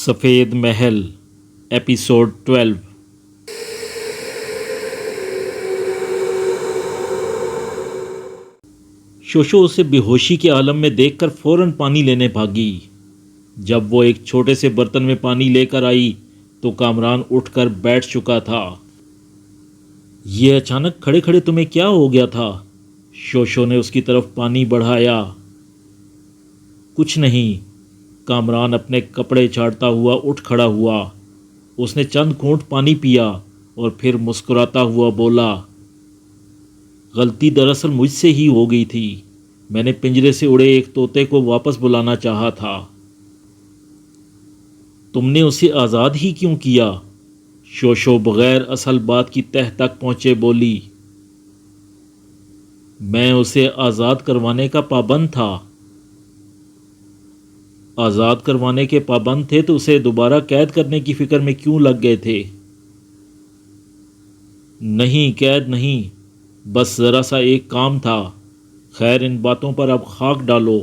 سفید محل ایپیسوڈ 12۔ شوشو اسے بے ہوشی کے عالم میں دیکھ کر فوراً پانی لینے بھاگی۔ جب وہ ایک چھوٹے سے برتن میں پانی لے کر آئی تو کامران اٹھ کر بیٹھ چکا تھا۔ یہ اچانک کھڑے کھڑے تمہیں کیا ہو گیا تھا؟ شوشو نے اس کی طرف پانی بڑھایا۔ کچھ نہیں، کامران اپنے کپڑے جھاڑتا ہوا اٹھ کھڑا ہوا۔ اس نے چند گھونٹ پانی پیا اور پھر مسکراتا ہوا بولا، غلطی دراصل مجھ سے ہی ہو گئی تھی۔ میں نے پنجرے سے اڑے ایک طوطے کو واپس بلانا چاہا تھا۔ تم نے اسے آزاد ہی کیوں کیا؟ شوشو بغیر اصل بات کی تہ تک پہنچے بولی، میں اسے آزاد کروانے کا پابند تھا۔ آزاد کروانے کے پابند تھے تو اسے دوبارہ قید کرنے کی فکر میں کیوں لگ گئے تھے؟ نہیں، قید نہیں، بس ذرا سا ایک کام تھا۔ خیر، ان باتوں پر اب خاک ڈالو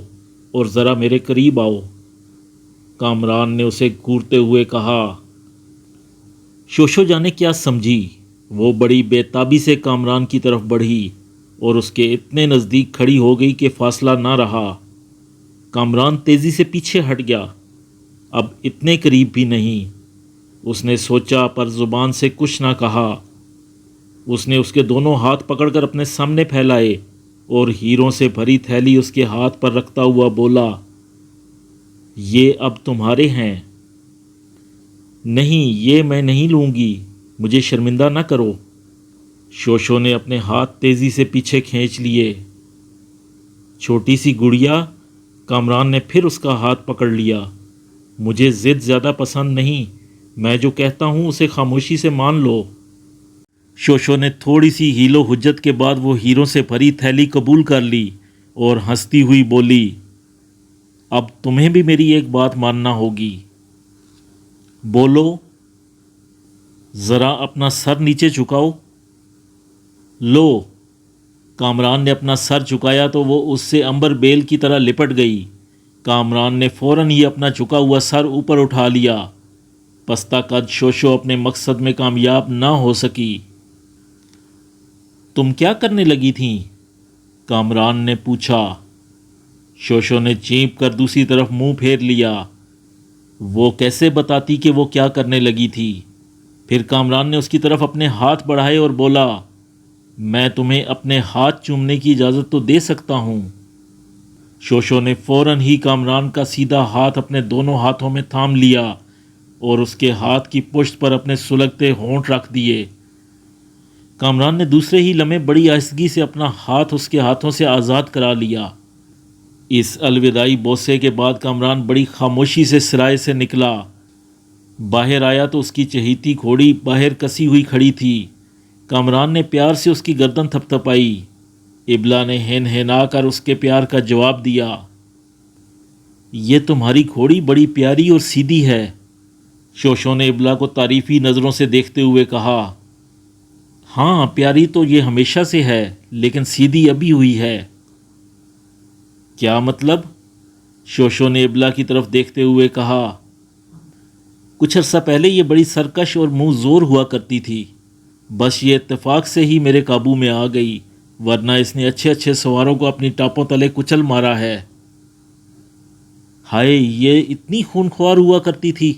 اور ذرا میرے قریب آؤ، کامران نے اسے گھورتے ہوئے کہا۔ شوشو جانے کیا سمجھی، وہ بڑی بے تابی سے کامران کی طرف بڑھی اور اس کے اتنے نزدیک کھڑی ہو گئی کہ فاصلہ نہ رہا۔ کامران تیزی سے پیچھے ہٹ گیا، اب اتنے قریب بھی نہیں۔ اس نے سوچا پر زبان سے کچھ نہ کہا۔ اس نے اس کے دونوں ہاتھ پکڑ کر اپنے سامنے پھیلائے اور ہیروں سے بھری تھیلی اس کے ہاتھ پر رکھتا ہوا بولا، یہ اب تمہارے ہیں۔ نہیں، یہ میں نہیں لوں گی، مجھے شرمندہ نہ کرو۔ شوشو نے اپنے ہاتھ تیزی سے پیچھے کھینچ لیے۔ چھوٹی سی گڑیا، کامران نے پھر اس کا ہاتھ پکڑ لیا۔ مجھے ضد زیادہ پسند نہیں، میں جو کہتا ہوں اسے خاموشی سے مان لو۔ شوشو نے تھوڑی سی حیل و حجت کے بعد وہ ہیروں سے بھری تھیلی قبول کر لی اور ہنستی ہوئی بولی، اب تمہیں بھی میری ایک بات ماننا ہوگی۔ بولو۔ ذرا اپنا سر نیچے جھکاؤ۔ لو۔ کامران نے اپنا سر جھکایا تو وہ اس سے عنبر بیل کی طرح لپٹ گئی۔ کامران نے فوراً ہی اپنا جھکا ہوا سر اوپر اٹھا لیا۔ پستہ قد شوشو اپنے مقصد میں کامیاب نہ ہو سکی۔ تم کیا کرنے لگی تھیں؟ کامران نے پوچھا۔ شوشو نے چینپ کر دوسری طرف منہ پھیر لیا۔ وہ کیسے بتاتی کہ وہ کیا کرنے لگی تھی؟ پھر کامران نے اس کی طرف اپنے ہاتھ بڑھائے اور بولا، میں تمہیں اپنے ہاتھ چومنے کی اجازت تو دے سکتا ہوں۔ شوشو نے فوراً ہی کامران کا سیدھا ہاتھ اپنے دونوں ہاتھوں میں تھام لیا اور اس کے ہاتھ کی پشت پر اپنے سلگتے ہونٹ رکھ دیے۔ کامران نے دوسرے ہی لمحے بڑی آہستگی سے اپنا ہاتھ اس کے ہاتھوں سے آزاد کرا لیا۔ اس الوداعی بوسے کے بعد کامران بڑی خاموشی سے سرائے سے نکلا۔ باہر آیا تو اس کی چہیتی گھوڑی باہر کسی ہوئی کھڑی تھی۔ کامران نے پیار سے اس کی گردن تھپتھپائی۔ ابلا نے ہنہنا کر اس کے پیار کا جواب دیا، یہ تمہاری گھوڑی بڑی پیاری اور سیدھی ہے۔ شوشو نے ابلا کو تعریفی نظروں سے دیکھتے ہوئے کہا، ہاں، پیاری تو یہ ہمیشہ سے ہے، لیکن سیدھی ابھی ہوئی ہے۔ کیا مطلب؟ شوشو نے ابلا کی طرف دیکھتے ہوئے کہا، کچھ عرصہ پہلے یہ بڑی سرکش اور منہ زور ہوا کرتی تھی، بس یہ اتفاق سے ہی میرے قابو میں آ گئی، ورنہ اس نے اچھے اچھے سواروں کو اپنی ٹاپوں تلے کچل مارا ہے۔ ہائے، یہ اتنی خونخوار ہوا کرتی تھی،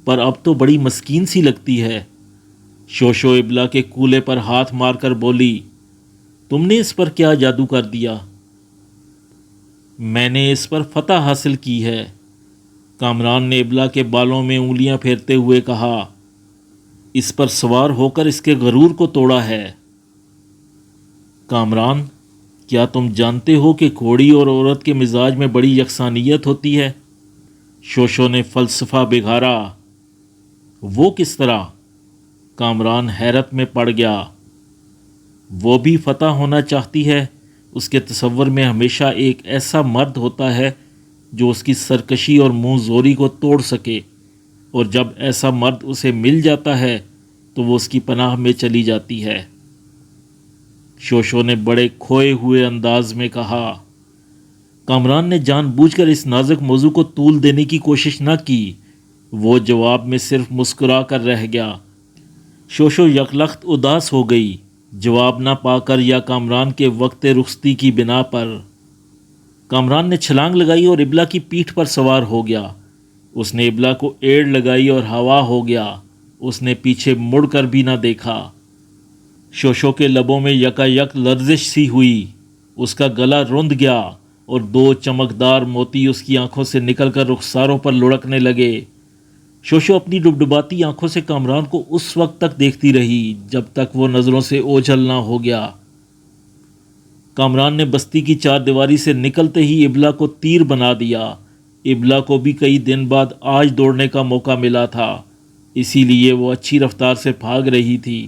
پر اب تو بڑی مسکین سی لگتی ہے۔ شوشو ابلا کے کولے پر ہاتھ مار کر بولی، تم نے اس پر کیا جادو کر دیا؟ میں نے اس پر فتح حاصل کی ہے۔ کامران نے ابلا کے بالوں میں انگلیاں پھیرتے ہوئے کہا، اس پر سوار ہو کر اس کے غرور کو توڑا ہے۔ کامران، کیا تم جانتے ہو کہ گھوڑی اور عورت کے مزاج میں بڑی یکسانیت ہوتی ہے؟ شوشو نے فلسفہ بگھارا۔ وہ کس طرح؟ کامران حیرت میں پڑ گیا۔ وہ بھی فتح ہونا چاہتی ہے، اس کے تصور میں ہمیشہ ایک ایسا مرد ہوتا ہے جو اس کی سرکشی اور منہ زوری کو توڑ سکے، اور جب ایسا مرد اسے مل جاتا ہے تو وہ اس کی پناہ میں چلی جاتی ہے۔ شوشو نے بڑے کھوئے ہوئے انداز میں کہا۔ کامران نے جان بوجھ کر اس نازک موضوع کو طول دینے کی کوشش نہ کی، وہ جواب میں صرف مسکرا کر رہ گیا۔ شوشو یکلخت اداس ہو گئی، جواب نہ پا کر یا کامران کے وقت رخصتی کی بنا پر۔ کامران نے چھلانگ لگائی اور ابلا کی پیٹھ پر سوار ہو گیا۔ اس نے ابلا کو ایڑ لگائی اور ہوا ہو گیا۔ اس نے پیچھے مڑ کر بھی نہ دیکھا۔ شوشو کے لبوں میں یکا یک لرزش سی ہوئی، اس کا گلا رند گیا اور 2 چمکدار موتی اس کی آنکھوں سے نکل کر رخساروں پر لڑکنے لگے۔ شوشو اپنی ڈبڈباتی آنکھوں سے کامران کو اس وقت تک دیکھتی رہی جب تک وہ نظروں سے اوجھل نہ ہو گیا۔ کامران نے بستی کی 4 دیواری سے نکلتے ہی ابلا کو تیر بنا دیا۔ ابلا کو بھی کئی دن بعد آج دوڑنے کا موقع ملا تھا، اسی لیے وہ اچھی رفتار سے بھاگ رہی تھی۔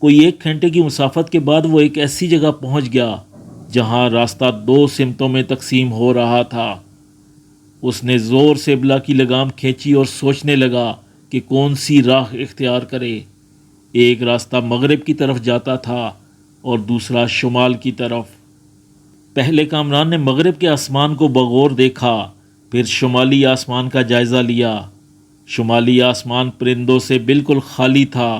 کوئی 1 گھنٹے کی مسافت کے بعد وہ ایک ایسی جگہ پہنچ گیا جہاں راستہ 2 سمتوں میں تقسیم ہو رہا تھا۔ اس نے زور سے ابلا کی لگام کھینچی اور سوچنے لگا کہ کون سی راہ اختیار کرے۔ ایک راستہ مغرب کی طرف جاتا تھا اور دوسرا شمال کی طرف۔ پہلے کامران نے مغرب کے آسمان کو بغور دیکھا، پھر شمالی آسمان کا جائزہ لیا۔ شمالی آسمان پرندوں سے بالکل خالی تھا،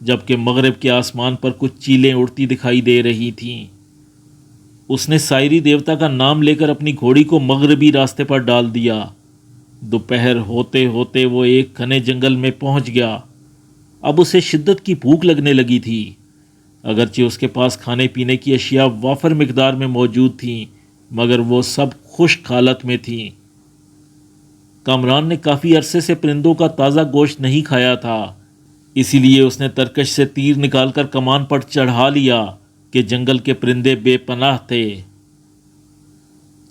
جبکہ مغرب کے آسمان پر کچھ چیلیں اڑتی دکھائی دے رہی تھیں۔ اس نے سائری دیوتا کا نام لے کر اپنی گھوڑی کو مغربی راستے پر ڈال دیا۔ دوپہر ہوتے ہوتے وہ ایک گھنے جنگل میں پہنچ گیا۔ اب اسے شدت کی بھوک لگنے لگی تھی، اگرچہ اس کے پاس کھانے پینے کی اشیاء وافر مقدار میں موجود تھیں، مگر وہ سب خشک حالت میں تھیں۔ کامران نے کافی عرصے سے پرندوں کا تازہ گوشت نہیں کھایا تھا، اسی لیے اس نے ترکش سے تیر نکال کر کمان پر چڑھا لیا کہ جنگل کے پرندے بے پناہ تھے۔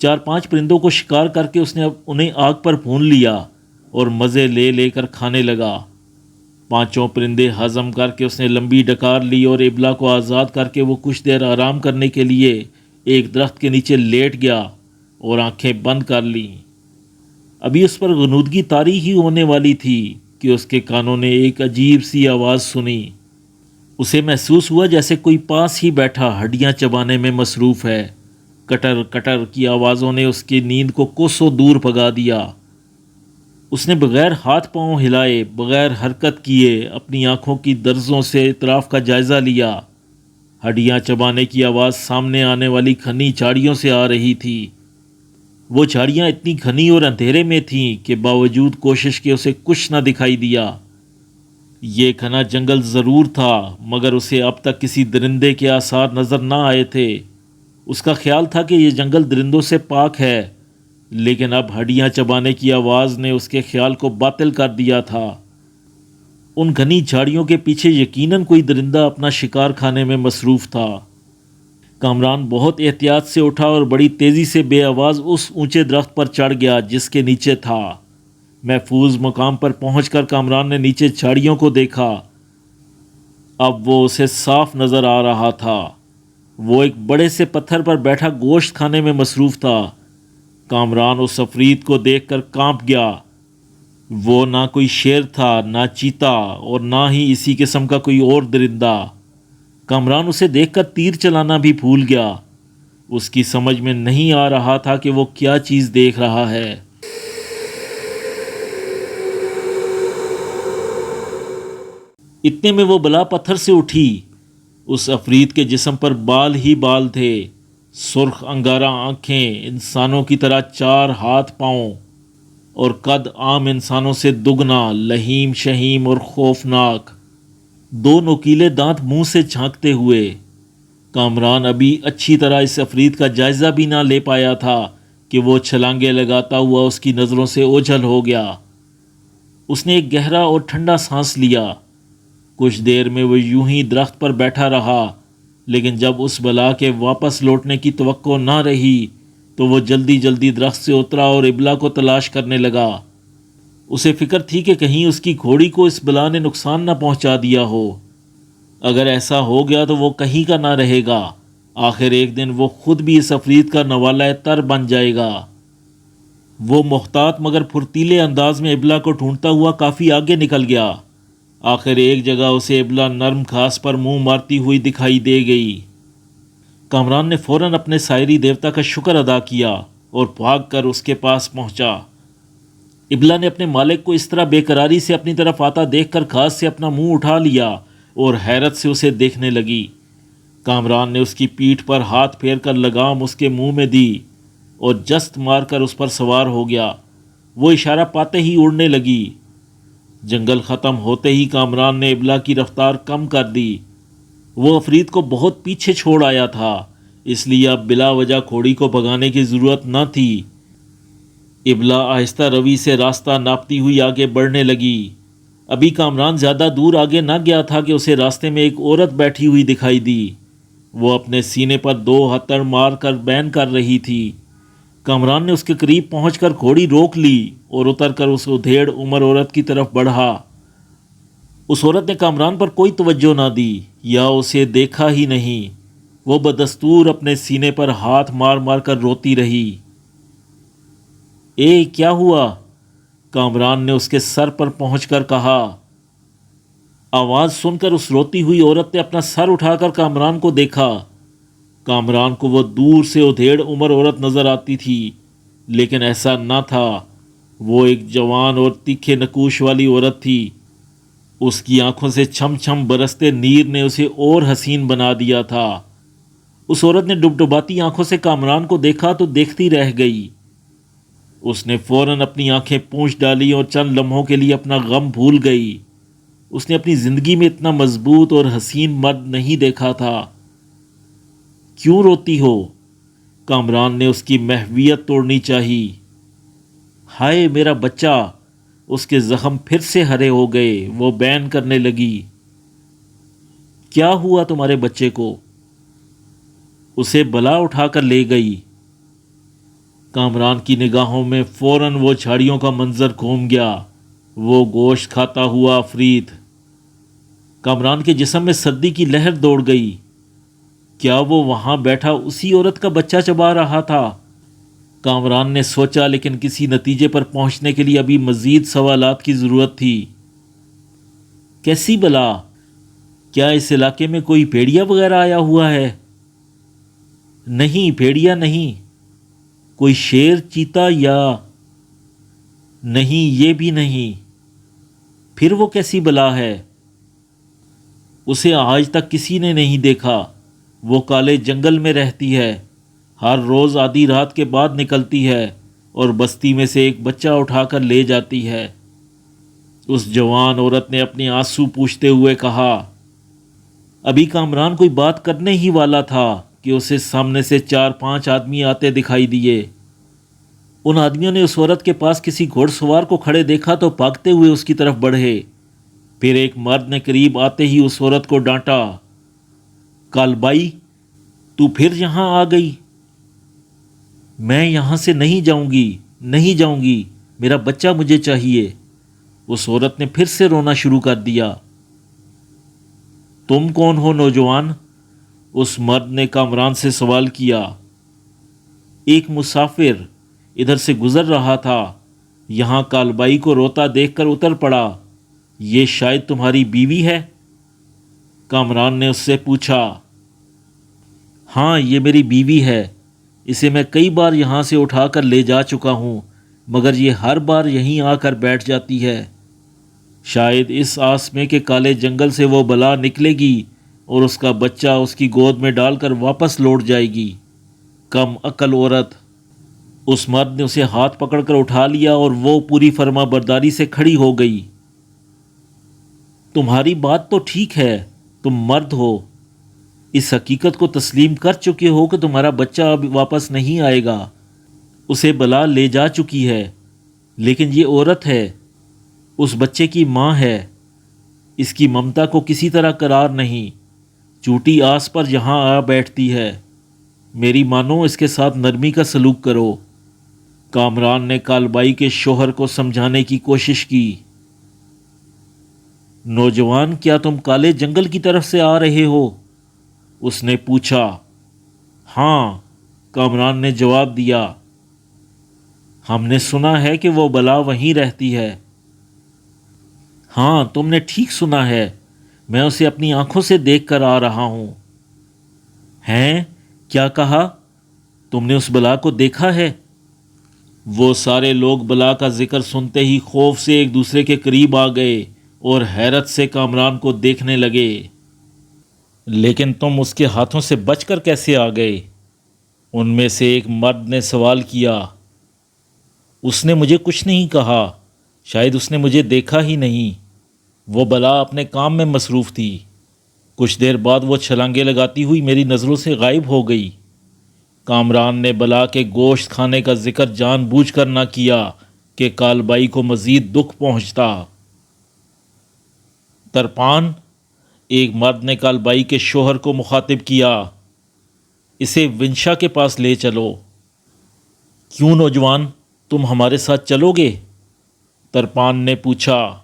4-5 پرندوں کو شکار کر کے اس نے انہیں آگ پر بھون لیا اور مزے لے لے کر کھانے لگا۔ 5 پرندے ہضم کر کے اس نے لمبی ڈکار لی اور ابلا کو آزاد کر کے وہ کچھ دیر آرام کرنے کے لیے ایک درخت کے نیچے لیٹ گیا اور آنکھیں بند کر لیں۔ ابھی اس پر غنودگی طاری ہی ہونے والی تھی کہ اس کے کانوں نے ایک عجیب سی آواز سنی۔ اسے محسوس ہوا جیسے کوئی پاس ہی بیٹھا ہڈیاں چبانے میں مصروف ہے۔ کٹر کٹر کی آوازوں نے اس کی نیند کو کوسوں دور بھگا دیا۔ اس نے بغیر ہاتھ پاؤں ہلائے، بغیر حرکت کیے اپنی آنکھوں کی درزوں سے اطراف کا جائزہ لیا۔ ہڈیاں چبانے کی آواز سامنے آنے والی گھنی جھاڑیوں سے آ رہی تھی۔ وہ جھاڑیاں اتنی گھنی اور اندھیرے میں تھیں کہ باوجود کوشش کے اسے کچھ نہ دکھائی دیا۔ یہ گھنا جنگل ضرور تھا، مگر اسے اب تک کسی درندے کے آثار نظر نہ آئے تھے۔ اس کا خیال تھا کہ یہ جنگل درندوں سے پاک ہے، لیکن اب ہڈیاں چبانے کی آواز نے اس کے خیال کو باطل کر دیا تھا۔ ان گھنی جھاڑیوں کے پیچھے یقیناً کوئی درندہ اپنا شکار کھانے میں مصروف تھا۔ کامران بہت احتیاط سے اٹھا اور بڑی تیزی سے بے آواز اس اونچے درخت پر چڑھ گیا جس کے نیچے تھا۔ محفوظ مقام پر پہنچ کر کامران نے نیچے جھاڑیوں کو دیکھا۔ اب وہ اسے صاف نظر آ رہا تھا۔ وہ ایک بڑے سے پتھر پر بیٹھا گوشت کھانے میں مصروف تھا۔ کامران اس عفریت کو دیکھ کر کانپ گیا۔ وہ نہ کوئی شیر تھا، نہ چیتا، اور نہ ہی اسی قسم کا کوئی اور درندہ۔ کامران اسے دیکھ کر تیر چلانا بھی بھول گیا۔ اس کی سمجھ میں نہیں آ رہا تھا کہ وہ کیا چیز دیکھ رہا ہے۔ اتنے میں وہ بلا پتھر سے اٹھی۔ اس عفریت کے جسم پر بال ہی بال تھے، سرخ انگارہ آنکھیں، انسانوں کی طرح 4 ہاتھ پاؤں، اور قد عام انسانوں سے دگنا، لہیم شہیم اور خوفناک، 2 نوکیلے دانت منہ سے جھانکتے ہوئے۔ کامران ابھی اچھی طرح اس عفریت کا جائزہ بھی نہ لے پایا تھا کہ وہ چھلانگے لگاتا ہوا اس کی نظروں سے اوجھل ہو گیا۔ اس نے ایک گہرا اور ٹھنڈا سانس لیا۔ کچھ دیر میں وہ یوں ہی درخت پر بیٹھا رہا، لیکن جب اس بلا کے واپس لوٹنے کی توقع نہ رہی تو وہ جلدی جلدی درخت سے اترا اور ابلا کو تلاش کرنے لگا۔ اسے فکر تھی کہ کہیں اس کی گھوڑی کو اس بلا نے نقصان نہ پہنچا دیا ہو۔ اگر ایسا ہو گیا تو وہ کہیں کا نہ رہے گا، آخر ایک دن وہ خود بھی اس عفریت کا نوالہ تر بن جائے گا۔ وہ محتاط مگر پھرتیلے انداز میں ابلا کو ڈھونڈتا ہوا کافی آگے نکل گیا۔ آخر ایک جگہ اسے ابلا نرم گھاس پر منہ مارتی ہوئی دکھائی دے گئی۔ کامران نے فوراً اپنے سائری دیوتا کا شکر ادا کیا اور بھاگ کر اس کے پاس پہنچا۔ ابلا نے اپنے مالک کو اس طرح بے قراری سے اپنی طرف آتا دیکھ کر گھاس سے اپنا منہ اٹھا لیا اور حیرت سے اسے دیکھنے لگی۔ کامران نے اس کی پیٹھ پر ہاتھ پھیر کر لگام اس کے منہ میں دی اور جست مار کر اس پر سوار ہو گیا۔ وہ اشارہ پاتے ہی اڑنے لگی۔ جنگل ختم ہوتے ہی کامران نے ابلا کی رفتار کم کر دی۔ وہ عفریت کو بہت پیچھے چھوڑ آیا تھا، اس لیے اب بلا وجہ گھوڑی کو بھگانے کی ضرورت نہ تھی۔ ابلا آہستہ روی سے راستہ ناپتی ہوئی آگے بڑھنے لگی۔ ابھی کامران زیادہ دور آگے نہ گیا تھا کہ اسے راستے میں ایک عورت بیٹھی ہوئی دکھائی دی۔ وہ اپنے سینے پر 2 ہتھڑ مار کر بین کر رہی تھی۔ کامران نے اس کے قریب پہنچ کر گھوڑی روک لی اور اتر کر اس ادھیڑ عمر عورت کی طرف بڑھا۔ اس عورت نے کامران پر کوئی توجہ نہ دی یا اسے دیکھا ہی نہیں۔ وہ بدستور اپنے سینے پر ہاتھ مار مار کر روتی رہی۔ اے کیا ہوا؟ کامران نے اس کے سر پر پہنچ کر کہا۔ آواز سن کر اس روتی ہوئی عورت نے اپنا سر اٹھا کر کامران کو دیکھا۔ کامران کو وہ دور سے ادھیڑ عمر عورت نظر آتی تھی، لیکن ایسا نہ تھا۔ وہ ایک جوان اور تیکھے نقوش والی عورت تھی۔ اس کی آنکھوں سے چھم چھم برستے نیر نے اسے اور حسین بنا دیا تھا۔ اس عورت نے ڈبڈباتی آنکھوں سے کامران کو دیکھا تو دیکھتی رہ گئی۔ اس نے فوراً اپنی آنکھیں پونچھ ڈالی اور چند لمحوں کے لیے اپنا غم بھول گئی۔ اس نے اپنی زندگی میں اتنا مضبوط اور حسین مرد نہیں دیکھا تھا۔ کیوں روتی ہو؟ کامران نے اس کی محویت توڑنی چاہی۔ ہائے میرا بچہ! اس کے زخم پھر سے ہرے ہو گئے۔ وہ بین کرنے لگی۔ کیا ہوا تمہارے بچے کو؟ اسے بلا اٹھا کر لے گئی۔ کامران کی نگاہوں میں فوراً وہ جھاڑیوں کا منظر گھوم گیا، وہ گوشت کھاتا ہوا عفریت۔ کامران کے جسم میں سردی کی لہر دوڑ گئی۔ کیا وہ وہاں بیٹھا اسی عورت کا بچہ چبا رہا تھا؟ کامران نے سوچا، لیکن کسی نتیجے پر پہنچنے کے لیے ابھی مزید سوالات کی ضرورت تھی۔ کیسی بلا؟ کیا اس علاقے میں کوئی بھیڑیا وغیرہ آیا ہوا ہے؟ نہیں، بھیڑیا نہیں۔ کوئی شیر، چیتا یا؟ نہیں، یہ بھی نہیں۔ پھر وہ کیسی بلا ہے؟ اسے آج تک کسی نے نہیں دیکھا۔ وہ کالے جنگل میں رہتی ہے، ہر روز آدھی رات کے بعد نکلتی ہے اور بستی میں سے ایک بچہ اٹھا کر لے جاتی ہے۔ اس جوان عورت نے اپنے آنسو پوچھتے ہوئے کہا۔ ابھی کامران کوئی بات کرنے ہی والا تھا کہ اسے سامنے سے 4-5 آدمی آتے دکھائی دیے۔ ان آدمیوں نے اس عورت کے پاس کسی گھوڑ سوار کو کھڑے دیکھا تو بھاگتے ہوئے اس کی طرف بڑھے۔ پھر ایک مرد نے قریب آتے ہی اس عورت کو ڈانٹا۔ کالبائی، تو پھر یہاں آ گئی؟ میں یہاں سے نہیں جاؤں گی، نہیں جاؤں گی، میرا بچہ مجھے چاہیے۔ اس عورت نے پھر سے رونا شروع کر دیا۔ تم کون ہو نوجوان؟ اس مرد نے کامران سے سوال کیا۔ ایک مسافر ادھر سے گزر رہا تھا، یہاں کالبائی کو روتا دیکھ کر اتر پڑا۔ یہ شاید تمہاری بیوی ہے؟ کامران نے اس سے پوچھا۔ ہاں، یہ میری بیوی ہے، اسے میں کئی بار یہاں سے اٹھا کر لے جا چکا ہوں، مگر یہ ہر بار یہیں آ کر بیٹھ جاتی ہے۔ شاید اس آس میں کہ کالے جنگل سے وہ بلا نکلے گی اور اس کا بچہ اس کی گود میں ڈال کر واپس لوٹ جائے گی۔ کم عقل عورت! اس مرد نے اسے ہاتھ پکڑ کر اٹھا لیا اور وہ پوری فرما برداری سے کھڑی ہو گئی۔ تمہاری بات تو ٹھیک ہے، تم مرد ہو، اس حقیقت کو تسلیم کر چکے ہو کہ تمہارا بچہ اب واپس نہیں آئے گا، اسے بلا لے جا چکی ہے، لیکن یہ عورت ہے، اس بچے کی ماں ہے، اس کی ممتا کو کسی طرح قرار نہیں، چوٹی آس پر یہاں آ بیٹھتی ہے، میری مانو، اس کے ساتھ نرمی کا سلوک کرو۔ کامران نے کالبائی کے شوہر کو سمجھانے کی کوشش کی۔ نوجوان، کیا تم کالے جنگل کی طرف سے آ رہے ہو؟ اس نے پوچھا۔ ہاں، کامران نے جواب دیا۔ ہم نے سنا ہے کہ وہ بلا وہیں رہتی ہے۔ ہاں، تم نے ٹھیک سنا ہے، میں اسے اپنی آنکھوں سے دیکھ کر آ رہا ہوں۔ ہیں؟ کیا کہا؟ تم نے اس بلا کو دیکھا ہے؟ وہ سارے لوگ بلا کا ذکر سنتے ہی خوف سے ایک دوسرے کے قریب آ گئے اور حیرت سے کامران کو دیکھنے لگے۔ لیکن تم اس کے ہاتھوں سے بچ کر کیسے آ گئے؟ ان میں سے ایک مرد نے سوال کیا۔ اس نے مجھے کچھ نہیں کہا، شاید اس نے مجھے دیکھا ہی نہیں، وہ بلا اپنے کام میں مصروف تھی۔ کچھ دیر بعد وہ چھلانگیں لگاتی ہوئی میری نظروں سے غائب ہو گئی۔ کامران نے بلا کے گوشت کھانے کا ذکر جان بوجھ کر نہ کیا کہ کالبائی کو مزید دکھ پہنچتا۔ ترپان، ایک مرد نے کالبائی کے شوہر کو مخاطب کیا، اسے ونشا کے پاس لے چلو۔ کیوں نوجوان، تم ہمارے ساتھ چلو گے؟ ترپان نے پوچھا۔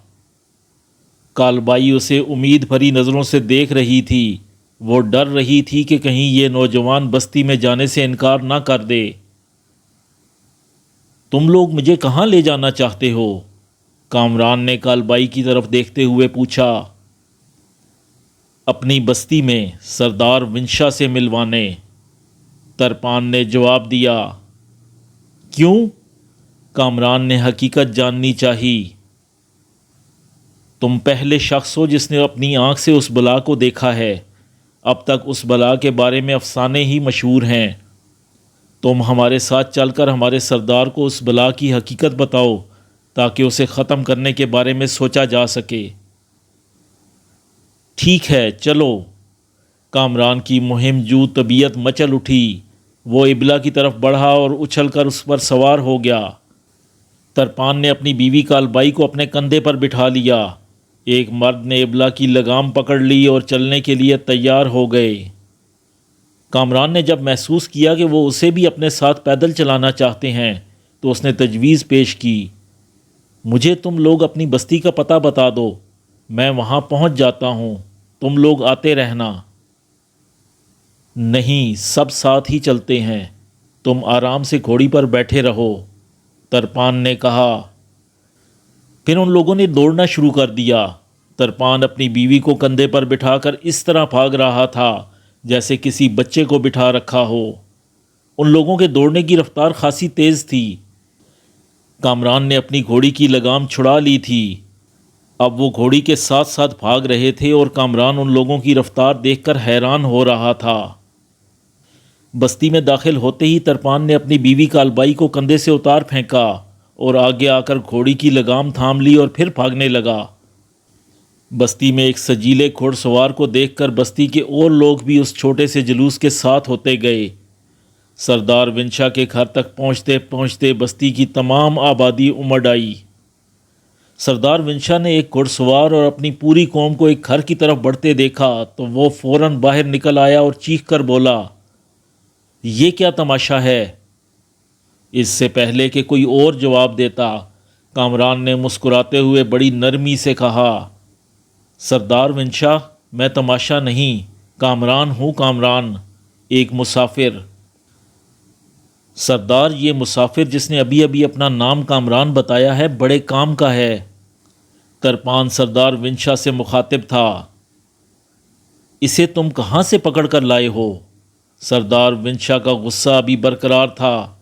کالبائی اسے امید بھری نظروں سے دیکھ رہی تھی۔ وہ ڈر رہی تھی کہ کہیں یہ نوجوان بستی میں جانے سے انکار نہ کر دے۔ تم لوگ مجھے کہاں لے جانا چاہتے ہو؟ کامران نے کالبائی کی طرف دیکھتے ہوئے پوچھا۔ اپنی بستی میں سردار ونشا سے ملوانے، ترپان نے جواب دیا۔ کیوں؟ کامران نے حقیقت جاننی چاہی۔ تم پہلے شخص ہو جس نے اپنی آنکھ سے اس بلا کو دیکھا ہے۔ اب تک اس بلا کے بارے میں افسانے ہی مشہور ہیں۔ تم ہمارے ساتھ چل کر ہمارے سردار کو اس بلا کی حقیقت بتاؤ تاکہ اسے ختم کرنے کے بارے میں سوچا جا سکے۔ ٹھیک ہے، چلو۔ کامران کی مہم جو طبیعت مچل اٹھی۔ وہ ابلا کی طرف بڑھا اور اچھل کر اس پر سوار ہو گیا۔ ترپان نے اپنی بیوی کالبائی کو اپنے کندھے پر بٹھا لیا۔ ایک مرد نے ابلا کی لگام پکڑ لی اور چلنے کے لیے تیار ہو گئے۔ کامران نے جب محسوس کیا کہ وہ اسے بھی اپنے ساتھ پیدل چلانا چاہتے ہیں تو اس نے تجویز پیش کی۔ مجھے تم لوگ اپنی بستی کا پتہ بتا دو، میں وہاں پہنچ جاتا ہوں، تم لوگ آتے رہنا۔ نہیں، سب ساتھ ہی چلتے ہیں، تم آرام سے گھوڑی پر بیٹھے رہو، ترپان نے کہا۔ پھر ان لوگوں نے دوڑنا شروع کر دیا۔ ترپان اپنی بیوی کو کندھے پر بٹھا کر اس طرح بھاگ رہا تھا جیسے کسی بچے کو بٹھا رکھا ہو۔ ان لوگوں کے دوڑنے کی رفتار خاصی تیز تھی۔ کامران نے اپنی گھوڑی کی لگام چھڑا لی تھی۔ اب وہ گھوڑی کے ساتھ ساتھ بھاگ رہے تھے اور کامران ان لوگوں کی رفتار دیکھ کر حیران ہو رہا تھا۔ بستی میں داخل ہوتے ہی ترپان نے اپنی بیوی کالبائی کو کندھے سے اتار پھینکا اور آگے آ کر گھوڑی کی لگام تھام لی اور پھر بھاگنے لگا۔ بستی میں ایک سجیلے گھوڑ سوار کو دیکھ کر بستی کے اور لوگ بھی اس چھوٹے سے جلوس کے ساتھ ہوتے گئے۔ سردار ونشا کے گھر تک پہنچتے پہنچتے بستی کی تمام آبادی امڑ آئی۔ سردار ونشا نے ایک گھوڑ سوار اور اپنی پوری قوم کو ایک گھر کی طرف بڑھتے دیکھا تو وہ فوراً باہر نکل آیا اور چیخ کر بولا، یہ کیا تماشا ہے؟ اس سے پہلے کہ کوئی اور جواب دیتا، کامران نے مسکراتے ہوئے بڑی نرمی سے کہا، سردار ونشا، میں تماشا نہیں، کامران ہوں، کامران، ایک مسافر۔ سردار، یہ مسافر جس نے ابھی ابھی اپنا نام کامران بتایا ہے بڑے کام کا ہے۔ ترپان سردار ونشا سے مخاطب تھا۔ اسے تم کہاں سے پکڑ کر لائے ہو؟ سردار ونشا کا غصہ ابھی برقرار تھا۔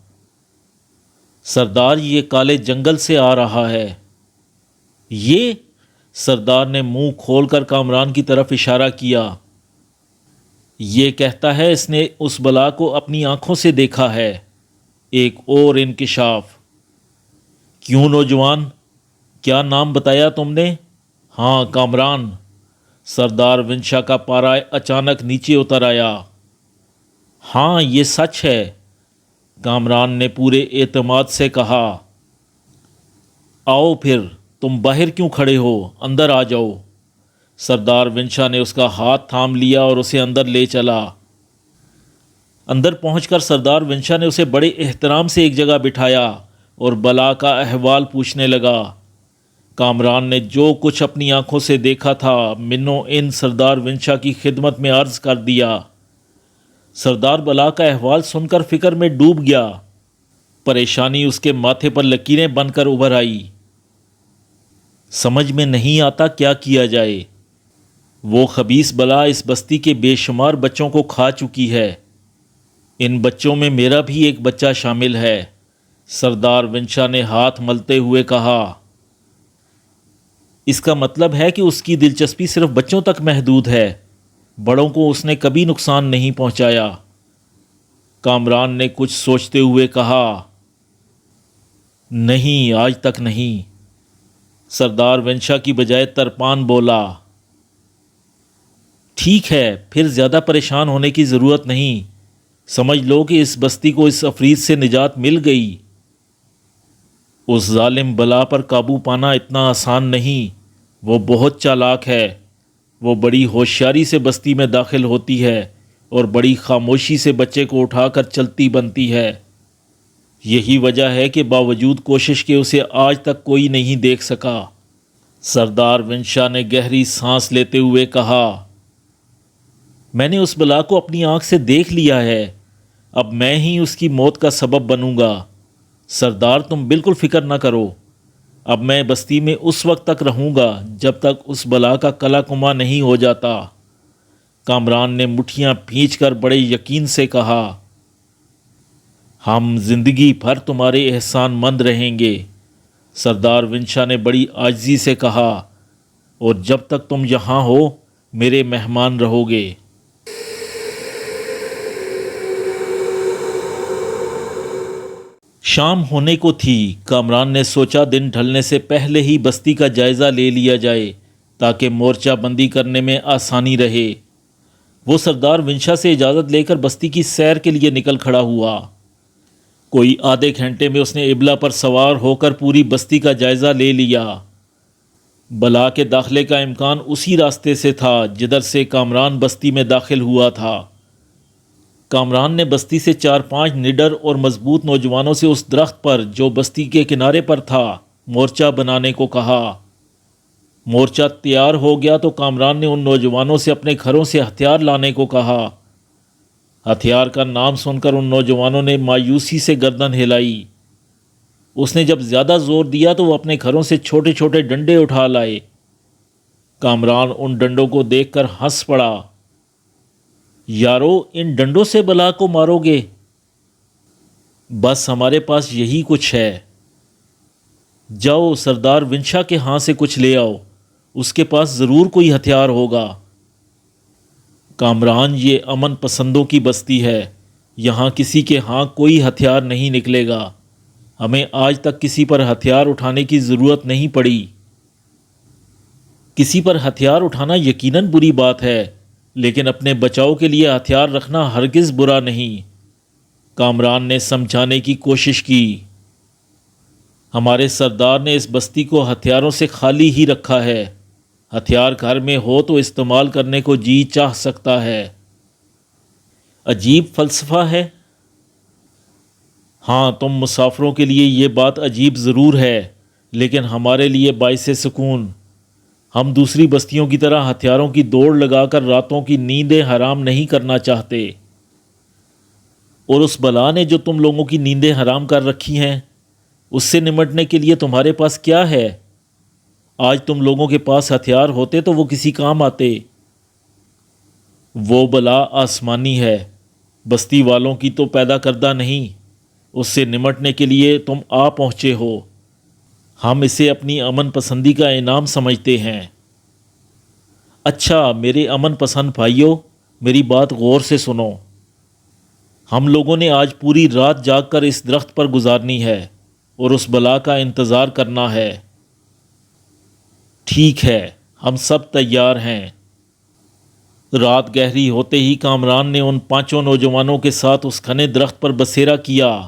سردار، یہ کالے جنگل سے آ رہا ہے۔ یہ؟ سردار نے منہ کھول کر کامران کی طرف اشارہ کیا۔ یہ کہتا ہے اس نے اس بلا کو اپنی آنکھوں سے دیکھا ہے۔ ایک اور انکشاف۔ کیوں نوجوان، کیا نام بتایا تم نے؟ ہاں، کامران۔ سردار ونشا کا پارا اچانک نیچے اتر آیا۔ ہاں، یہ سچ ہے، کامران نے پورے اعتماد سے کہا۔ آؤ پھر، تم باہر کیوں کھڑے ہو؟ اندر آ جاؤ۔ سردار ونشا نے اس کا ہاتھ تھام لیا اور اسے اندر لے چلا۔ اندر پہنچ کر سردار ونشا نے اسے بڑے احترام سے ایک جگہ بٹھایا اور بلا کا احوال پوچھنے لگا۔ کامران نے جو کچھ اپنی آنکھوں سے دیکھا تھا منو ان سردار ونشا کی خدمت میں عرض کر دیا۔ سردار بلا کا احوال سن کر فکر میں ڈوب گیا۔ پریشانی اس کے ماتھے پر لکیریں بن کر ابھر آئی۔ سمجھ میں نہیں آتا کیا کیا جائے۔ وہ خبیث بلا اس بستی کے بے شمار بچوں کو کھا چکی ہے۔ ان بچوں میں میرا بھی ایک بچہ شامل ہے۔ سردار ونشا نے ہاتھ ملتے ہوئے کہا۔ اس کا مطلب ہے کہ اس کی دلچسپی صرف بچوں تک محدود ہے، بڑوں کو اس نے کبھی نقصان نہیں پہنچایا۔ کامران نے کچھ سوچتے ہوئے کہا، نہیں، آج تک نہیں۔ سردار ونشا کی بجائے ترپان بولا، ٹھیک ہے، پھر زیادہ پریشان ہونے کی ضرورت نہیں، سمجھ لو کہ اس بستی کو اس عفریت سے نجات مل گئی۔ اس ظالم بلا پر قابو پانا اتنا آسان نہیں، وہ بہت چالاک ہے۔ وہ بڑی ہوشیاری سے بستی میں داخل ہوتی ہے اور بڑی خاموشی سے بچے کو اٹھا کر چلتی بنتی ہے۔ یہی وجہ ہے کہ باوجود کوشش کے اسے آج تک کوئی نہیں دیکھ سکا۔ سردار ونشا نے گہری سانس لیتے ہوئے کہا، میں نے اس بلا کو اپنی آنکھ سے دیکھ لیا ہے، اب میں ہی اس کی موت کا سبب بنوں گا۔ سردار، تم بالکل فکر نہ کرو، اب میں بستی میں اس وقت تک رہوں گا جب تک اس بلا کا کلا کما نہیں ہو جاتا۔ کامران نے مٹھیاں بھینچ کر بڑے یقین سے کہا، ہم زندگی بھر تمہارے احسان مند رہیں گے۔ سردار ونشا نے بڑی عاجزی سے کہا، اور جب تک تم یہاں ہو میرے مہمان رہو گے۔ شام ہونے کو تھی۔ کامران نے سوچا دن ڈھلنے سے پہلے ہی بستی کا جائزہ لے لیا جائے تاکہ مورچہ بندی کرنے میں آسانی رہے۔ وہ سردار ونشا سے اجازت لے کر بستی کی سیر کے لیے نکل کھڑا ہوا۔ کوئی آدھے گھنٹے میں اس نے ابلا پر سوار ہو کر پوری بستی کا جائزہ لے لیا۔ بلا کے داخلے کا امکان اسی راستے سے تھا جدھر سے کامران بستی میں داخل ہوا تھا۔ کامران نے بستی سے 4-5 نڈر اور مضبوط نوجوانوں سے اس درخت پر جو بستی کے کنارے پر تھا مورچہ بنانے کو کہا۔ مورچہ تیار ہو گیا تو کامران نے ان نوجوانوں سے اپنے گھروں سے ہتھیار لانے کو کہا۔ ہتھیار کا نام سن کر ان نوجوانوں نے مایوسی سے گردن ہلائی۔ اس نے جب زیادہ زور دیا تو وہ اپنے گھروں سے چھوٹے چھوٹے ڈنڈے اٹھا لائے۔ کامران ان ڈنڈوں کو دیکھ کر ہنس پڑا۔ یارو، ان ڈنڈوں سے بلا کو مارو گے؟ بس ہمارے پاس یہی کچھ ہے۔ جاؤ سردار ونشا کے ہاں سے کچھ لے آؤ، اس کے پاس ضرور کوئی ہتھیار ہوگا۔ کامران، یہ امن پسندوں کی بستی ہے، یہاں کسی کے ہاں کوئی ہتھیار نہیں نکلے گا۔ ہمیں آج تک کسی پر ہتھیار اٹھانے کی ضرورت نہیں پڑی۔ کسی پر ہتھیار اٹھانا یقیناً بری بات ہے، لیکن اپنے بچاؤ کے لیے ہتھیار رکھنا ہرگز برا نہیں۔ کامران نے سمجھانے کی کوشش کی۔ ہمارے سردار نے اس بستی کو ہتھیاروں سے خالی ہی رکھا ہے۔ ہتھیار گھر میں ہو تو استعمال کرنے کو جی چاہ سکتا ہے۔ عجیب فلسفہ ہے۔ ہاں، تم مسافروں کے لیے یہ بات عجیب ضرور ہے، لیکن ہمارے لیے باعث سکون۔ ہم دوسری بستیوں کی طرح ہتھیاروں کی دوڑ لگا کر راتوں کی نیندیں حرام نہیں کرنا چاہتے۔ اور اس بلا نے جو تم لوگوں کی نیندیں حرام کر رکھی ہیں، اس سے نمٹنے کے لیے تمہارے پاس کیا ہے؟ آج تم لوگوں کے پاس ہتھیار ہوتے تو وہ کسی کام آتے۔ وہ بلا آسمانی ہے، بستی والوں کی تو پیدا کردہ نہیں، اس سے نمٹنے کے لیے تم آ پہنچے ہو۔ ہم اسے اپنی امن پسندی کا انعام سمجھتے ہیں۔ اچھا میرے امن پسند بھائیوں، میری بات غور سے سنو۔ ہم لوگوں نے آج پوری رات جاگ کر اس درخت پر گزارنی ہے اور اس بلا کا انتظار کرنا ہے۔ ٹھیک ہے، ہم سب تیار ہیں۔ رات گہری ہوتے ہی کامران نے ان 5 نوجوانوں کے ساتھ اس گھنے درخت پر بسیرا کیا۔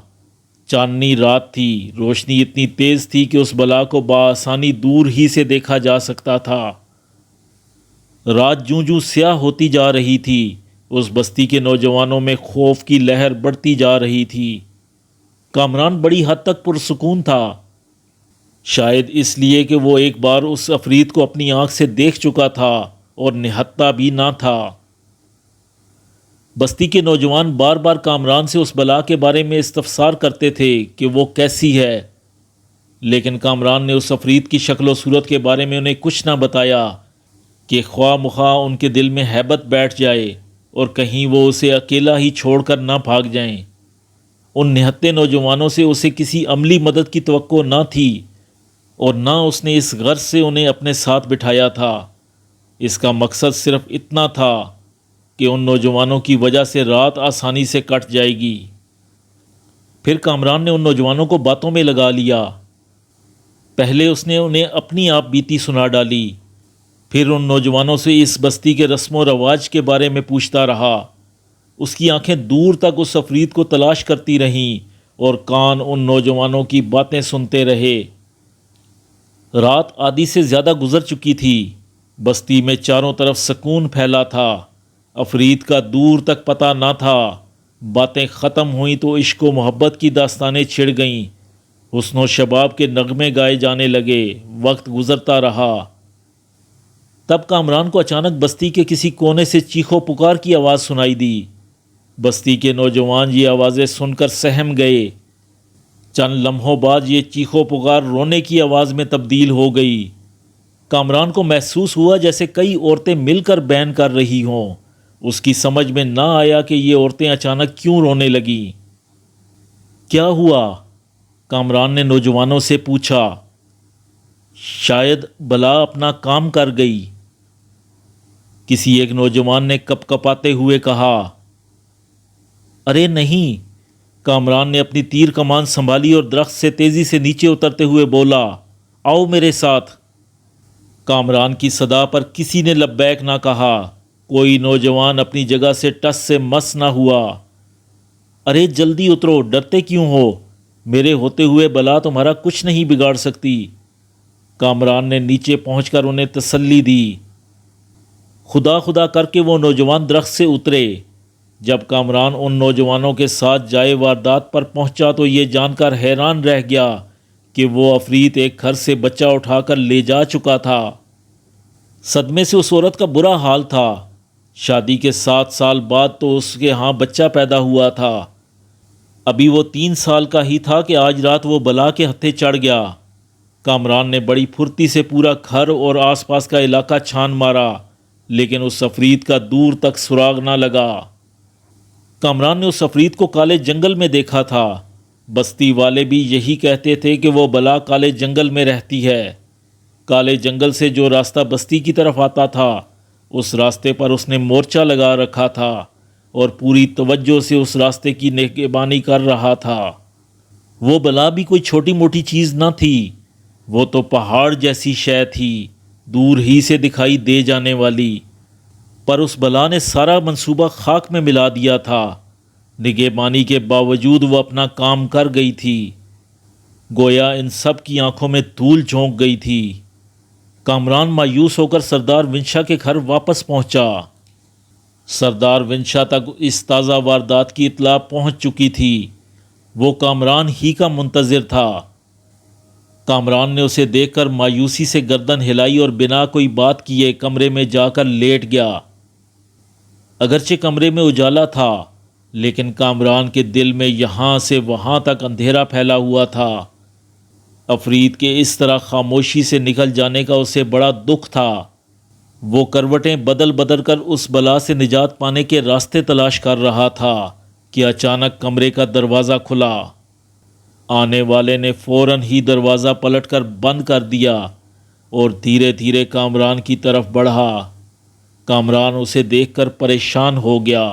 چاندنی رات تھی، روشنی اتنی تیز تھی کہ اس بلا کو بآسانی دور ہی سے دیکھا جا سکتا تھا۔ رات جوں جوں سیاہ ہوتی جا رہی تھی، اس بستی کے نوجوانوں میں خوف کی لہر بڑھتی جا رہی تھی۔ کامران بڑی حد تک پرسکون تھا، شاید اس لیے کہ وہ ایک بار اس عفریت کو اپنی آنکھ سے دیکھ چکا تھا اور نہتتا بھی نہ تھا۔ بستی کے نوجوان بار بار کامران سے اس بلا کے بارے میں استفسار کرتے تھے کہ وہ کیسی ہے، لیکن کامران نے اس عفریت کی شکل و صورت کے بارے میں انہیں کچھ نہ بتایا کہ خواہ مخواہ ان کے دل میں ہیبت بیٹھ جائے اور کہیں وہ اسے اکیلا ہی چھوڑ کر نہ بھاگ جائیں۔ ان نہتے نوجوانوں سے اسے کسی عملی مدد کی توقع نہ تھی اور نہ اس نے اس غرض سے انہیں اپنے ساتھ بٹھایا تھا۔ اس کا مقصد صرف اتنا تھا کہ ان نوجوانوں کی وجہ سے رات آسانی سے کٹ جائے گی۔ پھر کامران نے ان نوجوانوں کو باتوں میں لگا لیا۔ پہلے اس نے انہیں اپنی آپ بیتی سنا ڈالی، پھر ان نوجوانوں سے اس بستی کے رسم و رواج کے بارے میں پوچھتا رہا۔ اس کی آنکھیں دور تک اس عفریت کو تلاش کرتی رہیں اور کان ان نوجوانوں کی باتیں سنتے رہے۔ رات آدھی سے زیادہ گزر چکی تھی۔ بستی میں چاروں طرف سکون پھیلا تھا۔ عفریت کا دور تک پتہ نہ تھا۔ باتیں ختم ہوئیں تو عشق و محبت کی داستانیں چھڑ گئیں۔ حسن و شباب کے نغمے گائے جانے لگے۔ وقت گزرتا رہا۔ تب کامران کو اچانک بستی کے کسی کونے سے چیخو پکار کی آواز سنائی دی۔ بستی کے نوجوان یہ آوازیں سن کر سہم گئے۔ چند لمحوں بعد یہ چیخو پکار رونے کی آواز میں تبدیل ہو گئی۔ کامران کو محسوس ہوا جیسے کئی عورتیں مل کر بین کر رہی ہوں۔ اس کی سمجھ میں نہ آیا کہ یہ عورتیں اچانک کیوں رونے لگیں۔ کیا ہوا؟ کامران نے نوجوانوں سے پوچھا۔ شاید بلا اپنا کام کر گئی، کسی ایک نوجوان نے کپ کپاتے ہوئے کہا۔ ارے نہیں، کامران نے اپنی تیر کمان سنبھالی اور درخت سے تیزی سے نیچے اترتے ہوئے بولا، آؤ میرے ساتھ۔ کامران کی صدا پر کسی نے لبیک نہ کہا۔ کوئی نوجوان اپنی جگہ سے ٹس سے مس نہ ہوا۔ ارے جلدی اترو، ڈرتے کیوں ہو؟ میرے ہوتے ہوئے بلا تمہارا کچھ نہیں بگاڑ سکتی۔ کامران نے نیچے پہنچ کر انہیں تسلی دی۔ خدا خدا کر کے وہ نوجوان درخت سے اترے۔ جب کامران ان نوجوانوں کے ساتھ جائے واردات پر پہنچا تو یہ جان کر حیران رہ گیا کہ وہ عفریت ایک گھر سے بچہ اٹھا کر لے جا چکا تھا۔ صدمے سے اس عورت کا برا حال تھا۔ شادی کے 7 سال بعد تو اس کے ہاں بچہ پیدا ہوا تھا۔ ابھی وہ 3 سال کا ہی تھا کہ آج رات وہ بلا کے ہتھے چڑھ گیا۔ کامران نے بڑی پھرتی سے پورا گھر اور آس پاس کا علاقہ چھان مارا، لیکن اس عفریت کا دور تک سراغ نہ لگا۔ کامران نے اس عفریت کو کالے جنگل میں دیکھا تھا۔ بستی والے بھی یہی کہتے تھے کہ وہ بلا کالے جنگل میں رہتی ہے۔ کالے جنگل سے جو راستہ بستی کی طرف آتا تھا، اس راستے پر اس نے مورچہ لگا رکھا تھا اور پوری توجہ سے اس راستے کی نگہبانی کر رہا تھا۔ وہ بلا بھی کوئی چھوٹی موٹی چیز نہ تھی، وہ تو پہاڑ جیسی شے تھی، دور ہی سے دکھائی دے جانے والی۔ پر اس بلا نے سارا منصوبہ خاک میں ملا دیا تھا۔ نگہبانی کے باوجود وہ اپنا کام کر گئی تھی۔ گویا ان سب کی آنکھوں میں دھول جھونک گئی تھی۔ کامران مایوس ہو کر سردار ونشا کے گھر واپس پہنچا۔ سردار ونشا تک اس تازہ واردات کی اطلاع پہنچ چکی تھی۔ وہ کامران ہی کا منتظر تھا۔ کامران نے اسے دیکھ کر مایوسی سے گردن ہلائی اور بنا کوئی بات کیے کمرے میں جا کر لیٹ گیا۔ اگرچہ کمرے میں اجالا تھا، لیکن کامران کے دل میں یہاں سے وہاں تک اندھیرا پھیلا ہوا تھا۔ عفریت کے اس طرح خاموشی سے نکل جانے کا اسے بڑا دکھ تھا۔ وہ کروٹیں بدل بدل کر اس بلا سے نجات پانے کے راستے تلاش کر رہا تھا کہ اچانک کمرے کا دروازہ کھلا۔ آنے والے نے فوراً ہی دروازہ پلٹ کر بند کر دیا اور دھیرے دھیرے کامران کی طرف بڑھا۔ کامران اسے دیکھ کر پریشان ہو گیا۔